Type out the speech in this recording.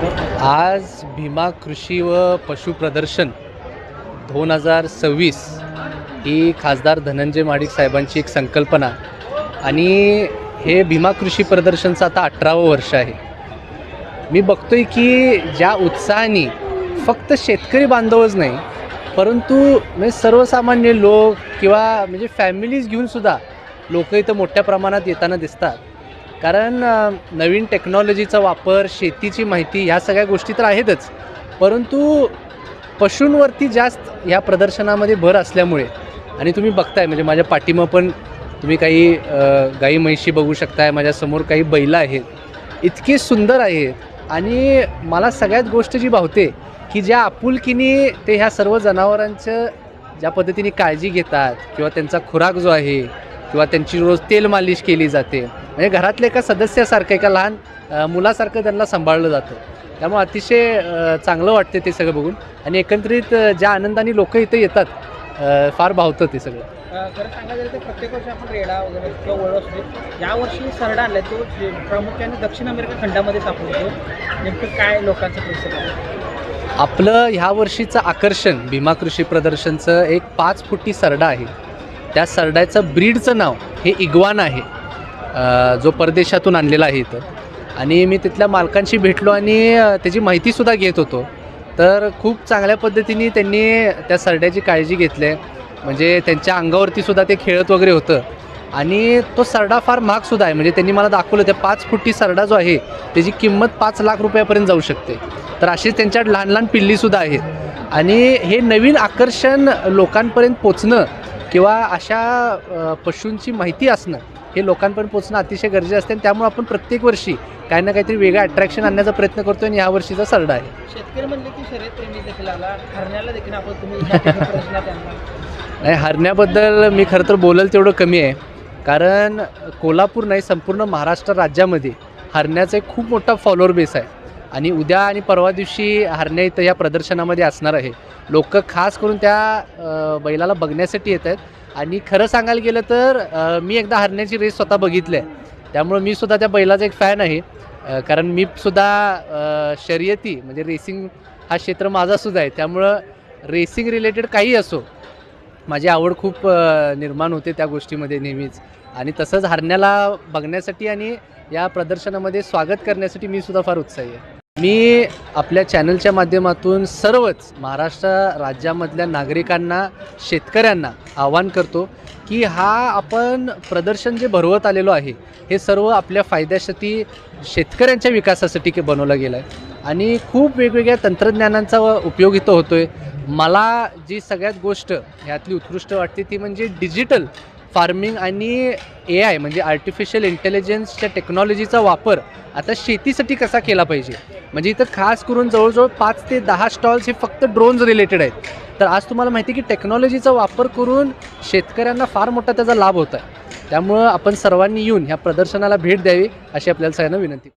आज भीमा कृषी व पशु प्रदर्शन 2026 ही खासदार धनंजय महाडिक साहेबांची एक संकल्पना आणि हे भीमा कृषी प्रदर्शनचं आता 18वं वर्ष आहे. मी बघतोय की ज्या उत्साहाने फक्त शेतकरी बांधवच नाही परंतु म्हणजे सर्वसामान्य लोक किंवा म्हणजे फॅमिलीज घेऊन सुद्धा लोक इथं मोठ्या प्रमाणात येताना दिसतात. कारण नवीन टेक्नॉलॉजीचा वापर, शेतीची माहिती ह्या सगळ्या गोष्टी तर आहेतच, परंतु पशूंवरती जास्त ह्या प्रदर्शनामध्ये भर असल्यामुळे आणि तुम्ही बघताय म्हणजे माझ्या पाठीमागं पण तुम्ही काही गाई म्हैशी बघू शकताय, माझ्यासमोर काही बैलं आहेत, इतके सुंदर आहेत आणि मला सगळ्यात गोष्ट जी भावते की ज्या आपुलकीने ते ह्या सर्व जनावरांचं ज्या पद्धतीने काळजी घेतात किंवा त्यांचा खुराक जो आहे किंवा त्यांची रोज तेल मालिश केली जाते, म्हणजे घरातल्या एका सदस्यासारखं एका लहान मुलासारखं त्यांना सांभाळलं जातं. त्यामुळे अतिशय चांगलं वाटते ते सगळं बघून आणि एकंदरीत ज्या आनंदाने लोक इथे येतात फार भावतं ते सगळं. खरं सांगायचं तर प्रत्येक वर्षी आपण रेडा वगैरे किंवा वळ असतो, यावर्षी सरडा आणला तो प्रामुख्याने दक्षिण अमेरिका खंडामध्ये सापडतो. नेमकं काय लोकांचं प्रतिसाद आहे? आपलं ह्या वर्षीचं आकर्षण भीमा कृषी प्रदर्शनचं एक 5 फुटी सरडा आहे. त्या सरड्याचं ब्रीडचं नाव हे इग्वाना आहे, जो परदेशातून आणलेला आहे इथं. आणि मी तिथल्या मालकांशी भेटलो आणि त्याची माहितीसुद्धा घेत होतो. तर खूप चांगल्या पद्धतीने त्यांनी त्या सरड्याची काळजी घेतली आहे. म्हणजे त्यांच्या अंगावरती सुद्धा ते खेळत वगैरे होतं आणि तो सरडा फार महागसुद्धा आहे. म्हणजे त्यांनी मला दाखवलं ते 5 फुटी सरडा जो आहे त्याची किंमत 5 लाख रुपयापर्यंत जाऊ शकते. तर अशीच त्यांच्यात लहान लहान पिल्लीसुद्धा आहेत आणि हे नवीन आकर्षण लोकांपर्यंत पोचणं किंवा अशा पशूंची माहिती असणं हे लोकांपर्यंत पोचणं अतिशय गरजेचं असते. आणि त्यामुळे आपण प्रत्येक वर्षी काही ना काहीतरी वेगळं अट्रॅक्शन आणण्याचा प्रयत्न करतो आणि ह्या वर्षीचा सरडा आहे. शेतकरी म्हणले की शर्यतप्रेमी देखील आला, हरण्याला देखील आपण तुम्ही नाही, हरण्याबद्दल मी खरं तर बोलल तेवढं कमी आहे. कारण कोल्हापूर नाही संपूर्ण महाराष्ट्र राज्यामध्ये हरण्याचा एक खूप मोठा फॉलोअर बेस आहे आणि उद्या आणि परवा दिवशी हरण्या इथं या प्रदर्शनामध्ये असणार आहे. लोक खास करून त्या बैलाला बघण्यासाठी येत आहेत. आणि खरं सांगायला गेलं तर मी एकदा हरण्याची रेस स्वतः बघितली आहे, त्यामुळं मी सुद्धा त्या बैलाचा एक फॅन आहे. कारण मी सुद्धा शर्यती म्हणजे रेसिंग हा क्षेत्र माझासुद्धा आहे, त्यामुळं रेसिंग रिलेटेड काही असो माझी आवड खूप निर्माण होते त्या गोष्टीमध्ये नेहमीच. आणि तसंच हरण्याला बघण्यासाठी आणि या प्रदर्शनामध्ये स्वागत करण्यासाठी मी सुद्धा फार उत्साही आहे. मी आपल्या चॅनलच्या माध्यमातून सर्वच महाराष्ट्र राज्यामधल्या नागरिकांना, शेतकऱ्यांना आवाहन करतो की हा आपण प्रदर्शन जे भरवत आलेलो आहे हे सर्व आपल्या फायद्यासाठी, शेतकऱ्यांच्या विकासासाठी बनवलं गेलं आहे आणि खूप वेगवेगळ्या तंत्रज्ञानांचा उपयोग इथं होतो आहे. मला जी सगळ्यात गोष्ट ह्यातली उत्कृष्ट वाटते ती म्हणजे डिजिटल फार्मिंग आणि AI म्हणजे आर्टिफिशियल इंटेलिजन्सच्या टेक्नॉलॉजीचा वापर आता शेतीसाठी कसा केला पाहिजे. म्हणजे इथं खास करून जवळजवळ 5 ते 10 स्टॉल्स हे फक्त ड्रोन्स रिलेटेड आहेत. तर आज तुम्हाला माहिती आहे की टेक्नॉलॉजीचा वापर करून शेतकऱ्यांना फार मोठा त्याचा लाभ होत आहे. त्यामुळं आपण सर्वांनी येऊन ह्या प्रदर्शनाला भेट द्यावी अशी आपल्याला सगळ्यांना विनंती.